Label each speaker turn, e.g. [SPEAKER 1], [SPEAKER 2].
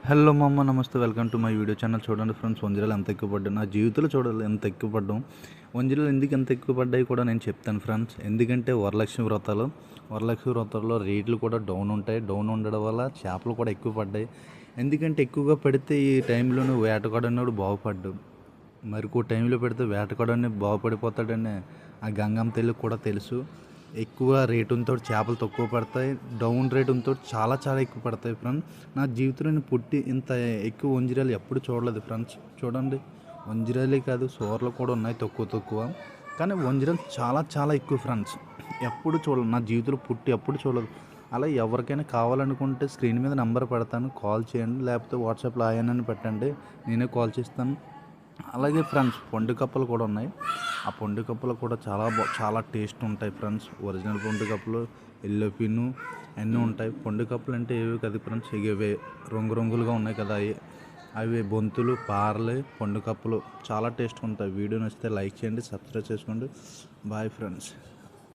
[SPEAKER 1] Hello మమ్మ నమస్తే, welcome to my video channel. చూడండి ఫ్రెండ్స్, వంజరాలు ఎంత ఎక్కువ పడ్డాయి నా జీవితంలో. చూడాలి ఎంత ఎక్కువ పడ్డాం. వంజరాలు ఎందుకు ఎంత ఎక్కువ పడ్డాయి కూడా నేను చెప్తాను ఫ్రెండ్స్. ఎందుకంటే వరలక్ష్మి వ్రతాల్లో రేట్లు కూడా డౌన్ ఉంటాయి. డౌన్ ఉండడం వల్ల చేపలు కూడా ఎక్కువ పడ్డాయి. ఎందుకంటే ఎక్కువగా పడితే ఈ టైంలోనే వేటగాడన్నాడు బాగుపడ్డు. మరికో టైంలో పెడితే వేటగాడని బాగుపడిపోతాడని ఆ గంగమ్మ తల్లికి కూడా తెలుసు. ఎక్కువ రేటు ఉంతో చేపలు తక్కువ పడతాయి, డౌన్ రేట్ ఉంతో చాలా చాలా ఎక్కువ పడతాయి ఫ్రెండ్స్. నా జీవితంలో నేను పుట్టి ఇంత ఎక్కువ వంజిరాలు ఎప్పుడు చూడలేదు ఫ్రెండ్స్. చూడండి, వంజిరాలే కాదు సోర్లు కూడా ఉన్నాయి తక్కువ, కానీ వంజిరాలు చాలా చాలా ఎక్కువ ఫ్రెండ్స్. ఎప్పుడు చూడలేదు నా జీవితంలో, పుట్టి ఎప్పుడు చూడలేదు. అలా ఎవరికైనా కావాలనుకుంటే స్క్రీన్ మీద నెంబర్ పెడతాను, కాల్ చేయండి. లేకపోతే వాట్సాప్లో ఆయనని పెట్టండి, నేనే కాల్ చేస్తాను. అలాగే ఫ్రెండ్స్, పండు కప్పలు కూడా ఉన్నాయి. ఆ పండు కప్పలు కూడా చాలా టేస్ట్ ఉంటాయి ఫ్రెండ్స్. ఒరిజినల్ పండు కప్పలు, ఎల్లో పిన్ను అన్నీ ఉంటాయి. పండు కప్పలు అంటే ఏవి కదా ఫ్రెండ్స్, ఇవే రంగులుగా ఉన్నాయి కదా, అవి బొంతులు, పారలు, పండు కప్పలు చాలా టేస్ట్ ఉంటాయి. వీడియో నచ్చితే లైక్ చేయండి, సబ్స్క్రైబ్ చేసుకోండి. Bye friends.